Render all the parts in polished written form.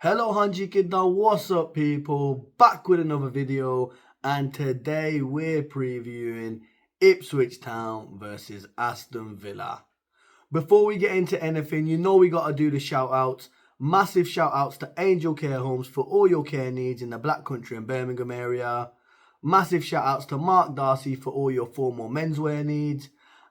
Hello Hanji Kidda, what's up people? Back with another video, and today we're previewing Ipswich Town versus Aston Villa. Before we get into anything, you know we got to do the shout outs. Massive shout outs to Angel Care Homes for all your care needs in the Black Country and Birmingham area. Massive shout outs to Mark Darcy for all your formal menswear needs.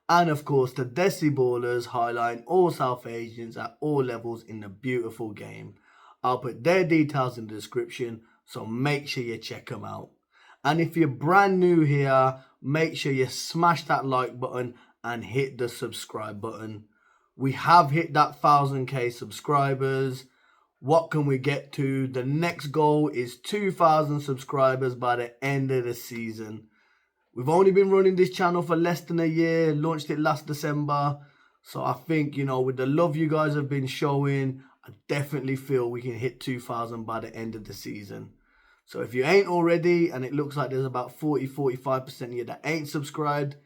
And of course to Desi Ballers, highlighting all South Asians at all levels in the beautiful game. I'll put their details in the description, so make sure you check them out. And if you're brand new here, make sure you smash that like button and hit the subscribe button. We have hit that 1000k subscribers. What can we get to? The next goal is 2000 subscribers by the end of the season. We've only been running this channel for less than a year, launched it last December. So I think, with the love you guys have been showing, I definitely feel we can hit 2000 by the end of the season. So if you ain't already, and it looks like there's about 40-45% of you that ain't subscribed,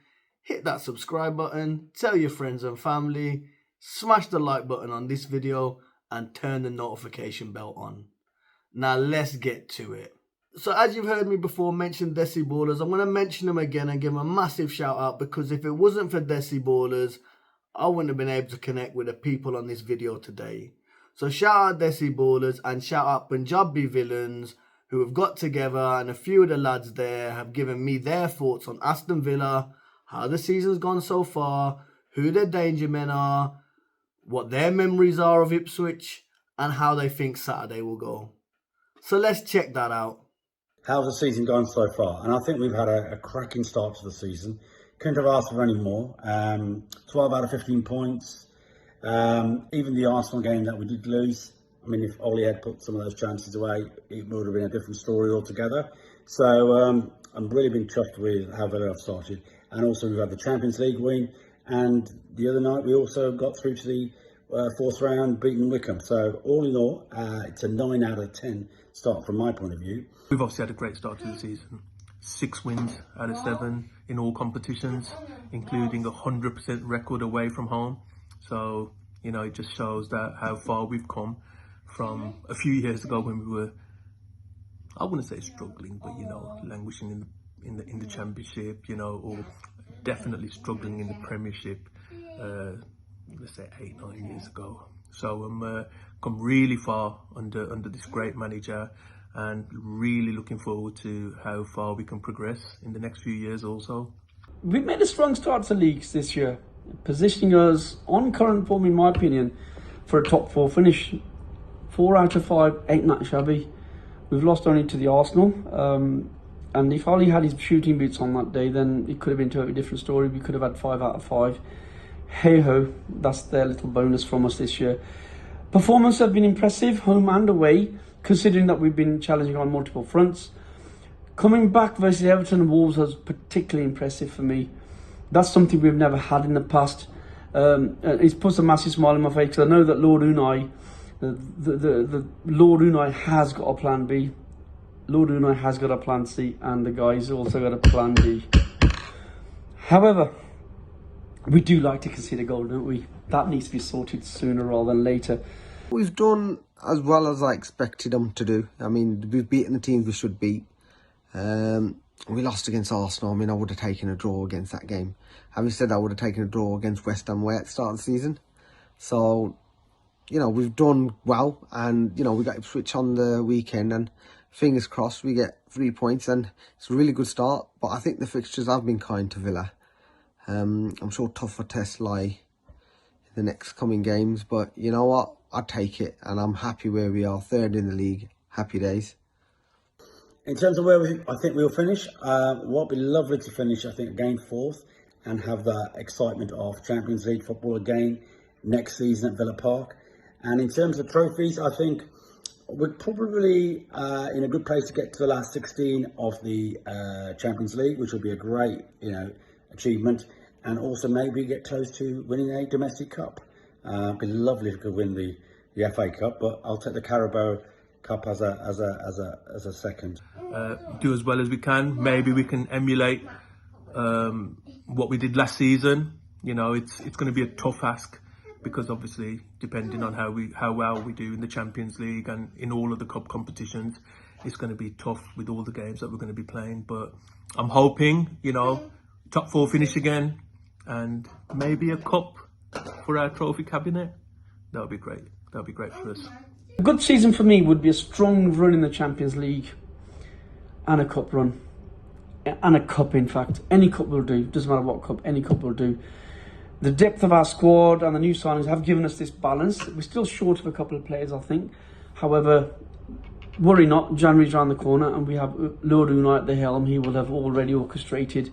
hit that subscribe button, tell your friends and family, smash the like button on this video, and turn the notification bell on. Now let's get to it. So as you've heard me before mention Desi Ballers, I'm going to mention them again and give them a massive shout out, because if it wasn't for Desi Ballers, I wouldn't have been able to connect with the people on this video today. So shout out Desi Ballers and shout out Panjabi Villans, who have got together, and a few of the lads there have given me their thoughts on Aston Villa, how the season's gone so far, who their danger men are, what their memories are of Ipswich, and how they think Saturday will go. So let's check that out. How's the season gone so far? And I think we've had a cracking start to the season. Couldn't have asked for any more. 12 out of 15 points. Even the Arsenal game that we did lose, I mean, if Ollie had put some of those chances away, it would have been a different story altogether. So I'm really been chuffed with how Villa have started. And also we've had the Champions League win. And the other night we also got through to the fourth round, beating Wickham. So all in all, it's a 9 out of 10 start from my point of view. We've obviously had a great start to the season. 6 wins out of 7 in all competitions, including a 100% record away from home. So, it just shows that how far we've come from a few years ago when we were, I wouldn't say struggling, but, languishing in the championship, or definitely struggling in the Premiership, let's say 8-9 years ago. So come really far under this great manager, and really looking forward to how far we can progress in the next few years also. We've made a strong start to the leagues this year, positioning us on current form, in my opinion, for a top 4 finish. 4 out of 5 ain't that shabby. We've lost only to the Arsenal, and if Ollie had his shooting boots on that day, then it could have been a totally different story. We could have had 5 out of 5. Hey ho, that's their little bonus from us this year. Performances have been impressive, home and away, considering that we've been challenging on multiple fronts. Coming back versus Everton and Wolves was particularly impressive for me. That's something we've never had in the past. It puts a massive smile on my face, because I know that Lord Unai, the Lord Unai has got a plan B. Lord Unai has got a plan C, and the guys also got a plan D. However, we do like to concede a goal, don't we? That needs to be sorted sooner rather than later. We've done as well as I expected them to do. I mean, we've beaten the teams we should beat. We lost against Arsenal. I mean, I would have taken a draw against that game. Having said that, I would have taken a draw against West Ham away at the start of the season. So, we've done well. And, we got Ipswich on the weekend. And fingers crossed we get 3 points. And it's a really good start. But I think the fixtures have been kind to Villa. I'm sure tougher tests lie in the next coming games. But you know what? I'd take it. And I'm happy where we are. 3rd in the league. Happy days. In terms of where I think we'll finish, what would be lovely to finish, I think, again 4th, and have that excitement of Champions League football again next season at Villa Park. And in terms of trophies, I think we're probably in a good place to get to the last 16 of the Champions League, which will be a great, achievement, and also maybe get close to winning a domestic cup. It'd be lovely if we could win the FA Cup, but I'll take the Carabao Cup as a second. Do as well as we can. Maybe we can emulate what we did last season. It's going to be a tough ask because obviously depending on how well we do in the Champions League and in all of the cup competitions, it's going to be tough with all the games that we're going to be playing. But I'm hoping, you know, top 4 finish again and maybe a cup for our trophy cabinet. That would be great. That would be great for us. A good season for me would be a strong run in the Champions League and a cup run. And a cup, in fact. Any cup will do. Doesn't matter what cup, any cup will do. The depth of our squad and the new signings have given us this balance. We're still short of a couple of players, I think. However, worry not, January's around the corner and we have Lord Unai at the helm. He will have already orchestrated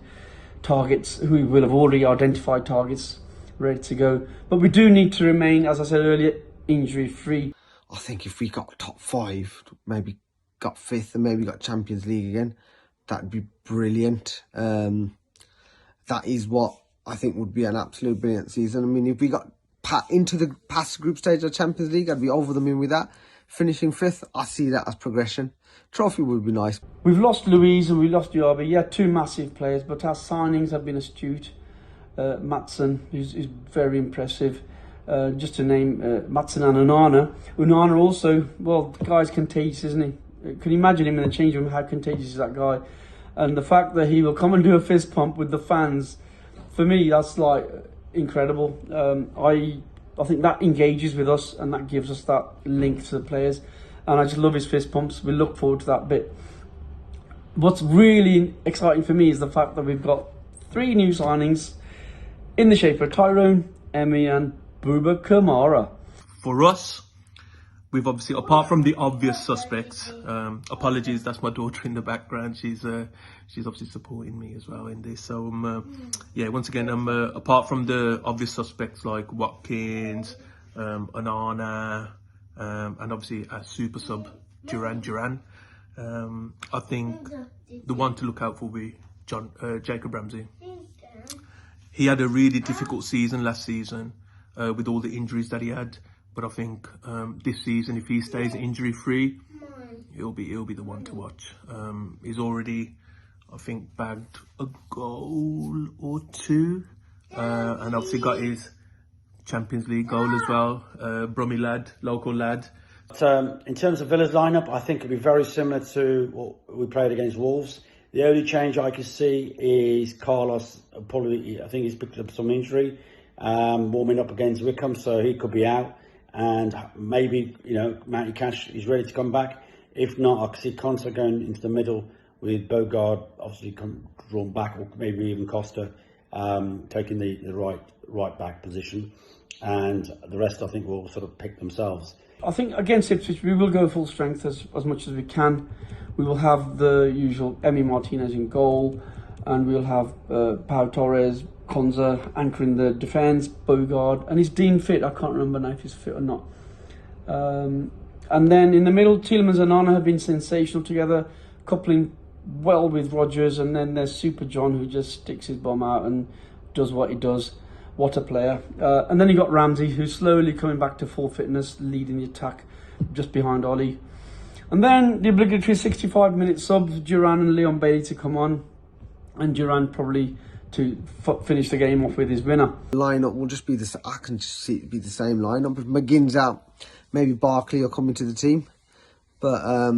targets. We will have already identified targets ready to go. But we do need to remain, as I said earlier, injury-free. I think if we got top 5, maybe got 5th and maybe got Champions League again, that'd be brilliant. That is what I think would be an absolute brilliant season. I mean, if we got into the past group stage of Champions League, I'd be over the moon with that. Finishing 5th, I see that as progression. Trophy would be nice. We've lost Louise and we lost Diaby. Yeah, 2 massive players, but our signings have been astute. Maatsen, who's very impressive. Just to name Maatsen and Onana. Onana also, well, the guy's contagious, isn't he? Can you imagine him in the change room? How contagious is that guy? And the fact that he will come and do a fist pump with the fans, for me, that's like incredible. I think that engages with us and that gives us that link to the players. And I just love his fist pumps. We look forward to that bit. What's really exciting for me is the fact that we've got 3 new signings in the shape of Tyrone, Emmy and Bouba Kamara. For us, we've obviously, apart from the obvious suspects, apologies, that's my daughter in the background. She's obviously supporting me as well in this. So yeah, once again, apart from the obvious suspects like Watkins, Onana, and obviously a super sub Duran. I think the one to look out for will be Jacob Ramsey. He had a really difficult season last season with all the injuries that he had. But I think this season, if he stays injury free, he'll be the one to watch. He's already, I think, bagged a goal or 2, and obviously got his Champions League goal as well. Brummy lad, local lad. In terms of Villa's lineup, I think it'll be very similar to what we played against Wolves. The only change I can see is Kallys. Probably, I think he's picked up some injury, warming up against Wickham, so he could be out. And maybe, you know, Matty Cash is ready to come back. If not, I can see Conte going into the middle with Bogard obviously drawn back, or maybe even Costa taking the right back position. And the rest, I think, will sort of pick themselves. I think against Ipswich, we will go full strength as much as we can. We will have the usual Emi Martinez in goal, and we'll have Pau Torres, Konza anchoring the defence, Bogard, and is Dean fit? I can't remember now if he's fit or not. And then in the middle, Tielemans and Onana have been sensational together, coupling well with Rodgers, and then there's Super John, who just sticks his bum out and does what he does. What a player. And then you got Ramsey, who's slowly coming back to full fitness, leading the attack just behind Ollie. And then the obligatory 65-minute subs, Duran and Leon Bailey to come on, and Duran probably to finish the game off with his winner. The lineup will just be I can just see it be the same lineup. If McGinn's out, maybe Barkley will come into the team. But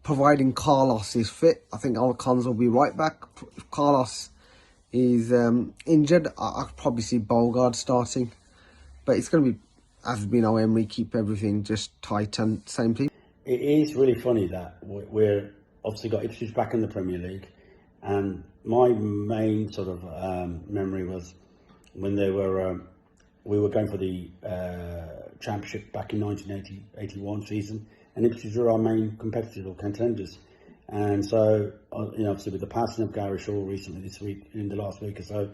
providing Kallys is fit, I think Alcons will be right back. If Kallys is injured, I could probably see Bogard starting. But it's going to be, as we know, Emery keep everything just tight and same team. It is really funny that we're obviously got Ipswich back in the Premier League, and my main sort of memory was when we were going for the Championship back in 1980-81 season, and Ipswich were our main competitors or contenders. And so, you know, obviously with the passing of Gary Shaw recently this week, in the last week or so,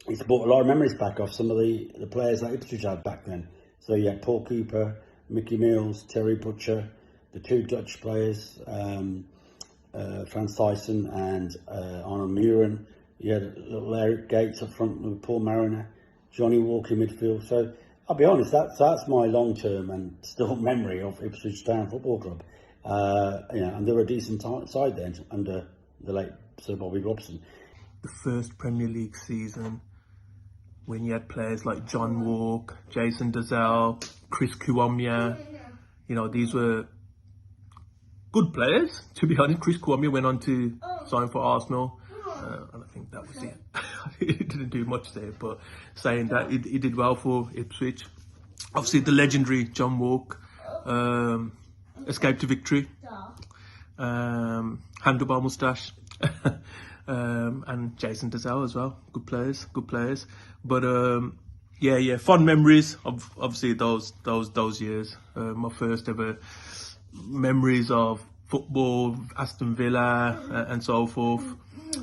it's brought a lot of memories back of some of the players that Ipswich had back then. So you had Paul Cooper, Mickey Mills, Terry Butcher, the 2 Dutch players, Frans Thijssen and Arnold Muren. You had little Eric Gates up front with Paul Mariner, Johnny Walker in midfield. So I'll be honest, that's my long-term and still memory of Ipswich Town Football Club. You know, and they were a decent side then under the late Sir Bobby Robson. The first Premier League season, when you had players like John Walk, Jason Dazelle, Chris Kuomya. You know, these were good players, to be honest. Chris Kuomya went on to sign for Arsenal, and I think that was it. He didn't do much there, but saying that, he did well for Ipswich. Obviously, the legendary John Walk escaped to victory. Handlebar moustache. And Jason Dazelle as well. Good players. But yeah, fond memories of obviously those years. My first ever memories of football, Aston Villa, and so forth.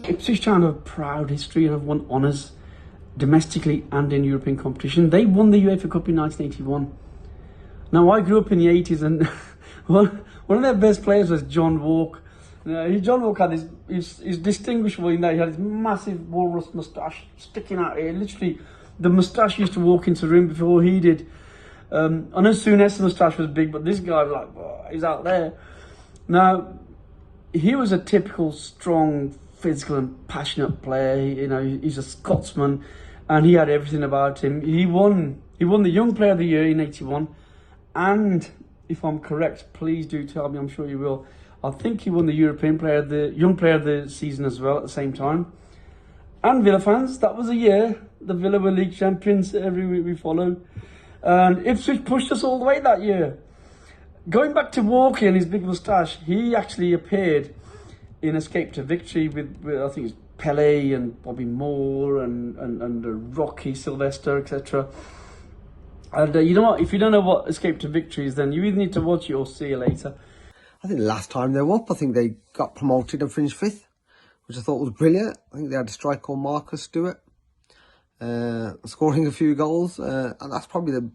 Ipswich Town have a proud history and have won honours domestically and in European competition. They won the UEFA Cup in 1981. Now, I grew up in the 80s, and one of their best players was John Walk. John Walk had his distinguishable in that he had his massive walrus moustache sticking out here. Literally, the moustache used to walk into the room before he did. I know Souness's moustache was big, but this guy was like, oh, he's out there. Now, he was a typical strong, physical and passionate player. You know, he's a Scotsman, and he had everything about him. He won the Young Player of the Year in '81, and if I'm correct, please do tell me. I'm sure you will. I think he won the Young Player of the Season as well at the same time. And Villa fans, that was a year the Villa were league champions. Every week we follow, and Ipswich pushed us all the way that year. Going back to Walker and his big moustache, he actually appeared in Escape to Victory with I think it's Pele and Bobby Moore and Rocky Sylvester, etc. And you know what? If you don't know what Escape to Victory is, then you either need to watch it or see it later. I think the last time they were up, I think they got promoted and finished 5th, which I thought was brilliant. I think they had a striker called Marcus Stewart, scoring a few goals, and that's probably the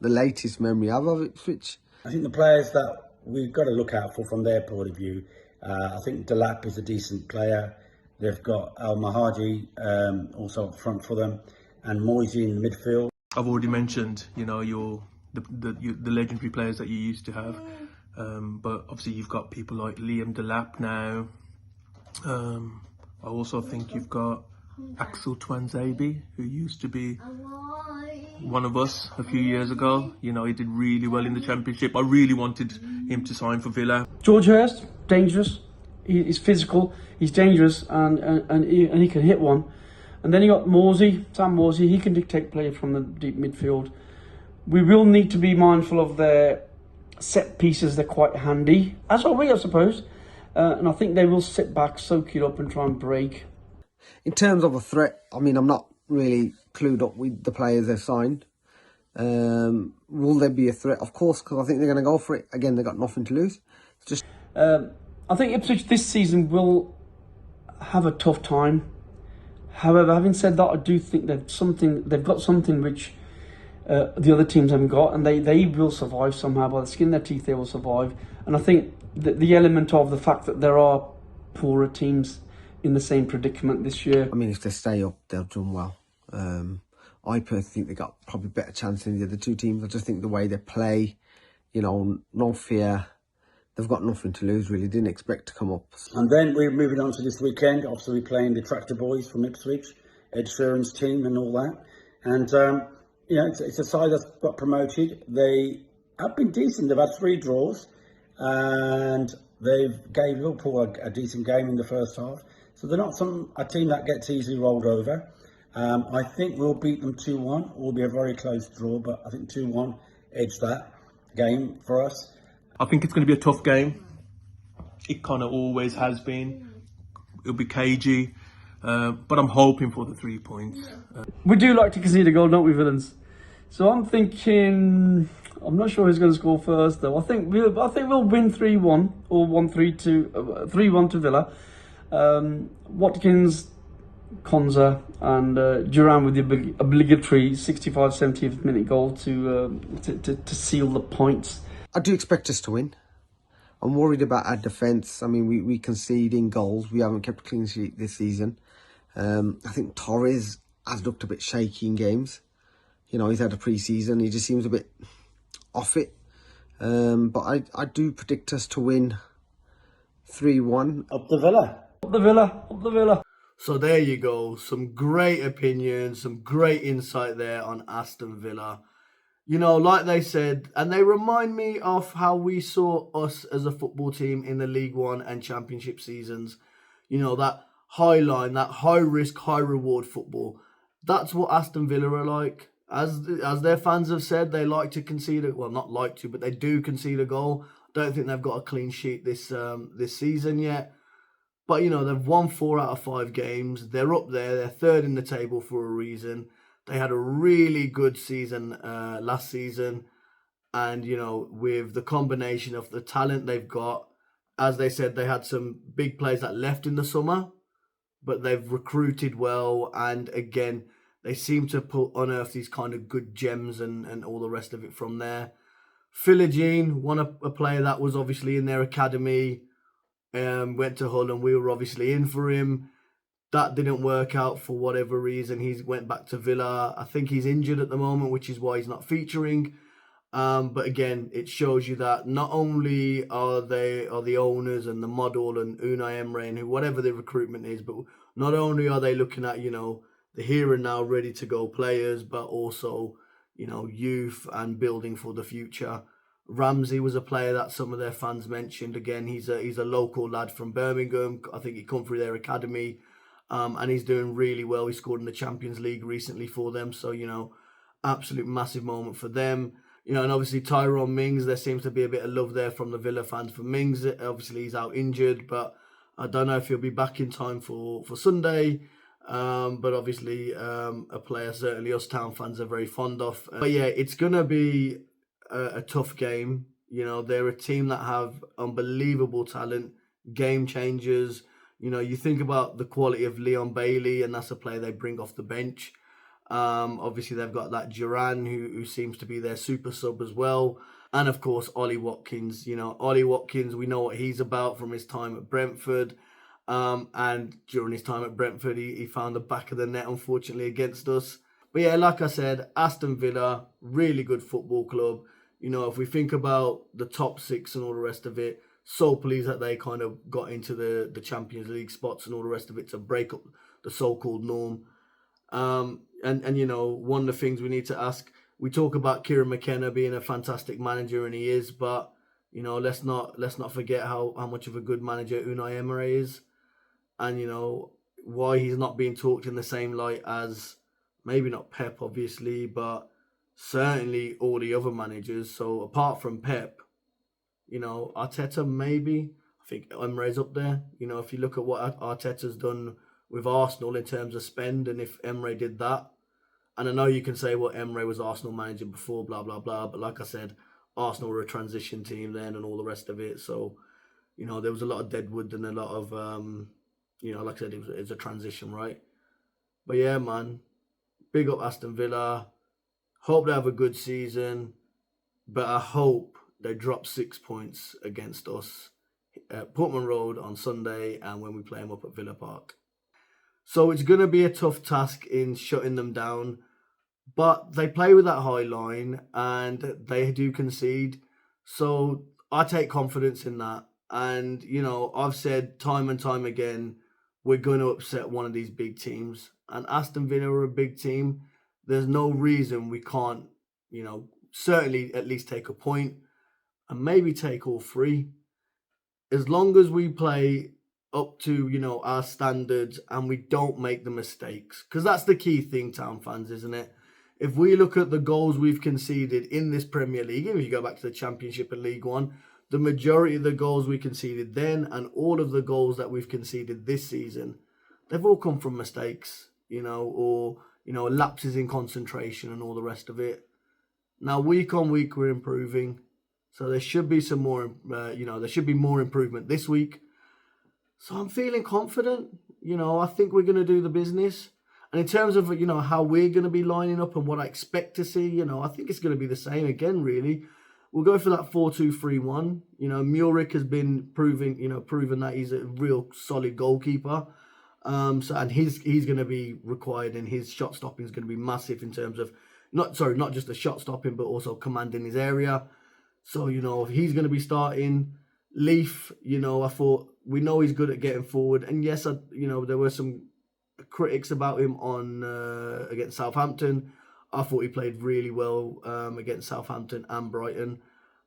latest memory I have of Ipswich. I think the players that we've got to look out for from their point of view, I think Delap is a decent player. They've got Al Mahaji also up front for them, and Moisey in the midfield. I've already mentioned, you know, the legendary players that you used to have, but obviously you've got people like Liam Delap now. I also think you've got Axel Twanzebe, who used to be one of us a few years ago. You know, he did really well in the Championship. I really wanted him to sign for Villa. George Hurst, dangerous. He's physical. He's dangerous, and he can hit one. And then you got Sam Morsey. He can dictate play from the deep midfield. We will need to be mindful of their set pieces. They're quite handy, as are we, I suppose. And I think they will sit back, soak it up, and try and break. In terms of a threat, I mean, I'm not really clued up with the players they've signed. Will there be a threat? Of course, because I think they're going to go for it. Again, they've got nothing to lose. It's just I think Ipswich this season will have a tough time. However, having said that, I do think they've got something which the other teams haven't got, and they will survive somehow. By the skin of their teeth, they will survive. And I think the element of the fact that there are poorer teams in the same predicament this year. I mean, if they stay up, they've done well. I personally think they got probably better chance than the other two teams. I just think the way they play, you know, no fear. They've got nothing to lose, really. Didn't expect to come up. And then we're moving on to this weekend. Obviously, we're playing the Tractor Boys from Ipswich, Ed Sheeran's team and all that. And, you know, it's a side that's got promoted. They have been decent. They've had 3 draws. And they've gave Liverpool a decent game in the first half. So they're not a team that gets easily rolled over. I think we'll beat them 2-1. It will be a very close draw, but I think 2-1 edged that game for us. I think it's going to be a tough game. It kind of always has been. It'll be cagey, but I'm hoping for the 3 points. We do like to concede a goal, don't we, Villains? So I'm thinking, I'm not sure who's going to score first, though. I think we'll win 3-1 or 3-1 to Villa. Watkins, Konza, and Duran with the obligatory 65-70th minute goal to seal the points. I do expect us to win. I'm worried about our defence. I mean, we conceding goals. We haven't kept a clean sheet this season. I think Torres has looked a bit shaky in games. You know, he's had a pre-season. He just seems a bit off it. But I do predict us to win 3-1. Up the Villa. Up the Villa. Up the Villa. So there you go. Some great opinions, some great insight there on Aston Villa. You know, like they said, and they remind me of how we saw us as a football team in the League One and Championship seasons. You know, that high line, that high risk, high reward football. That's what Aston Villa are like. As their fans have said, they like to concede well, not like to, but they do concede a goal. Don't think they've got a clean sheet this season yet. But you know, they've won 4 out of 5 games. They're up there. They're third in the table for a reason. They had a really good season last season. And, you know, with the combination of the talent they've got, as they said, they had some big players that left in the summer, but they've recruited well. And again, they seem to unearth these kind of good gems and all the rest of it from there. Philogene, a player that was obviously in their academy, went to Hull and we were obviously in for him. That didn't work out for whatever reason. He went back to Villa. I think he's injured at the moment, which is why he's not featuring. But again, it shows you that not only are the owners and the model and Unai Emery and whatever the recruitment is, but not only are they looking at, you know, the here and now ready to go players, but also, you know, youth and building for the future. Ramsey was a player that some of their fans mentioned. Again, he's a local lad from Birmingham. I think he come through their academy, and he's doing really well. He scored in the Champions League recently for them, so you know, absolute massive moment for them. You know, and obviously Tyrone Mings, there seems to be a bit of love there from the Villa fans for Mings. Obviously, he's out injured, but I don't know if he'll be back in time for Sunday. But obviously, a player certainly us town fans are very fond of. But yeah, it's going to be a tough game. You know, they're a team that have unbelievable talent, game changers. You know, you think about the quality of Leon Bailey, and that's a player they bring off the bench. Obviously, they've got that Duran, who seems to be their super sub as well. And of course, Ollie Watkins. You know, Ollie Watkins, we know what he's about from his time at Brentford. And during his time at Brentford, he found the back of the net, unfortunately, against us. But yeah, like I said, Aston Villa, really good football club. You know, if we think about the top 6 and all the rest of it, so pleased that they kind of got into the Champions League spots and all the rest of it to break up the so-called norm. And you know, one of the things we need to ask, we talk about Kieran McKenna being a fantastic manager, and he is, but you know, let's not forget how much of a good manager Unai Emery is, and you know why he's not being talked in the same light as maybe not Pep, obviously, but certainly all the other managers. So apart from Pep, you know, Arteta maybe. I think Emery's up there. You know, if you look at what Arteta's done with Arsenal in terms of spend, and if Emery did that, and I know you can say, well, Emery was Arsenal manager before, blah, blah, blah. But like I said, Arsenal were a transition team then and all the rest of it. So, you know, there was a lot of deadwood and a lot of, you know, like I said, it's a transition, right? But yeah, man, big up Aston Villa. Hope they have a good season. But I hope they drop 6 points against us at Portman Road on Sunday and when we play them up at Villa Park. So it's going to be a tough task in shutting them down. But they play with that high line and they do concede. So I take confidence in that. And, you know, I've said time and time again, we're going to upset one of these big teams. And Aston Villa are a big team. There's no reason we can't, you know, certainly at least take a point and maybe take all 3. As long as we play up to, you know, our standards and we don't make the mistakes. Because that's the key thing, town fans, isn't it? If we look at the goals we've conceded in this Premier League, if you go back to the Championship and League One, the majority of the goals we conceded then and all of the goals that we've conceded this season, they've all come from mistakes, you know, or, you know, lapses in concentration and all the rest of it. Now, week on week, we're improving. So there should be some more, you know, there should be more improvement this week. So I'm feeling confident. You know, I think we're going to do the business. And in terms of, you know, how we're going to be lining up and what I expect to see, you know, I think it's going to be the same again, really. We'll go for that 4-2-3-1. You know, Muric has been proven that he's a real solid goalkeeper. And he's going to be required, and his shot stopping is going to be massive in terms of, not just the shot stopping, but also commanding his area. So, you know, he's going to be starting. Leaf, you know, I thought, we know he's good at getting forward. And yes, you know, there were some critics about him on against Southampton. I thought he played really well against Southampton and Brighton.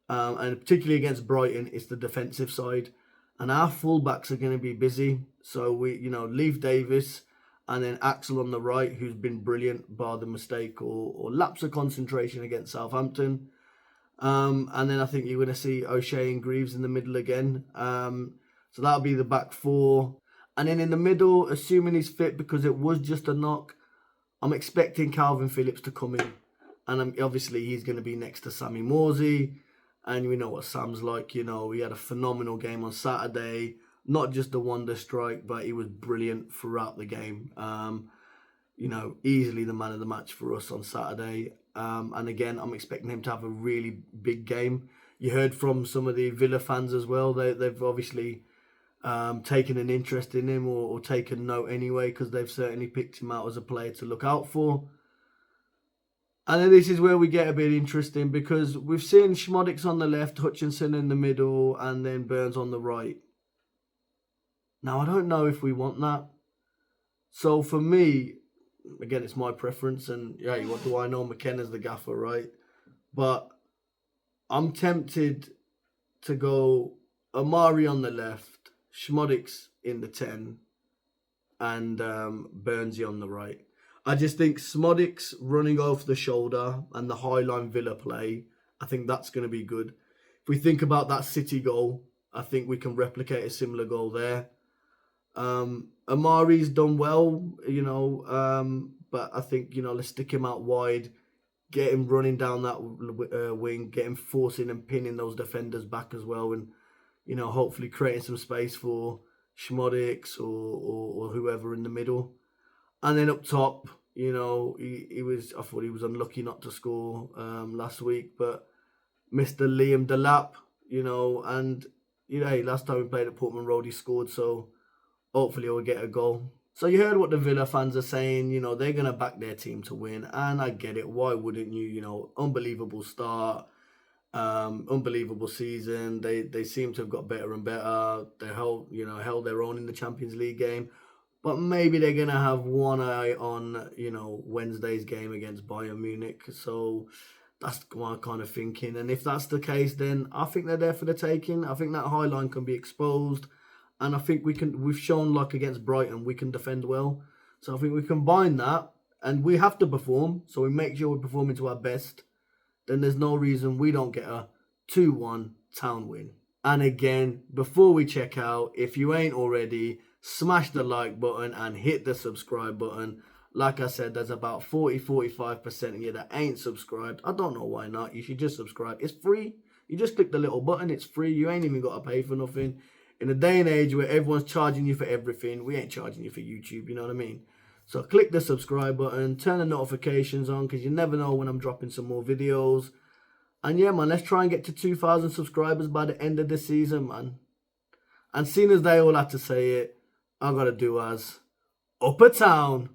And particularly against Brighton, it's the defensive side. And our fullbacks are going to be busy. So Leif Davis and then Axel on the right, who's been brilliant, bar the mistake or lapse of concentration against Southampton. And then I think you're going to see O'Shea and Greaves in the middle again. So that'll be the back four. And then in the middle, assuming he's fit because it was just a knock, I'm expecting Calvin Phillips to come in. And obviously he's going to be next to Sammy Morsey. And we know what Sam's like. He had a phenomenal game on Saturday. Not just a wonder strike, but he was brilliant throughout the game. Easily the man of the match for us on Saturday. And again, I'm expecting him to have a really big game. You heard from some of the Villa fans as well. They've obviously taken an interest in him or taken note anyway, because they've certainly picked him out as a player to look out for. And then this is where we get a bit interesting, because we've seen Schmodix on the left, Hutchinson in the middle, and then Burns on the right. Now, I don't know if we want that. So for me, again, it's my preference, and what do I know? McKenna's the gaffer, right? But I'm tempted to go Amari on the left, Schmodix in the 10, and Burnsy on the right. I just think Schmodix running over the shoulder and the high line Villa play, I think that's going to be good. If we think about that City goal, I think we can replicate a similar goal there. Amari's done well, but I think, let's stick him out wide, get him running down that wing, get him forcing and pinning those defenders back as well, and, hopefully creating some space for Schmodix or whoever in the middle. And then up top, I thought he was unlucky not to score last week, but Mr. Liam Delap, last time we played at Portman Road, he scored, so hopefully he'll get a goal. So you heard what the Villa fans are saying, they're going to back their team to win, and I get it. Why wouldn't you? Unbelievable start, unbelievable season. They seem to have got better and better. They held their own in the Champions League game. But maybe they're going to have one eye on, Wednesday's game against Bayern Munich. So that's my kind of thinking. And if that's the case, then I think they're there for the taking. I think that high line can be exposed. And I think we've shown, like against Brighton, we can defend well. So I think we combine that, and we have to perform. So we make sure we're performing to our best. Then there's no reason we don't get a 2-1 Town win. And again, before we check out, if you ain't already, smash the like button and hit the subscribe button. Like I said, there's about 40-45% of you that ain't subscribed. I don't know why not. You should just subscribe. It's free. You just click the little button. It's free. You ain't even got to pay for nothing. In a day and age where everyone's charging you for everything, we ain't charging you for YouTube, you know what I mean? So click the subscribe button, turn the notifications on, because you never know when I'm dropping some more videos. And yeah, man, let's try and get to 2,000 subscribers by the end of the season, man. And seeing as they all had to say it, I gotta do as Upper Town.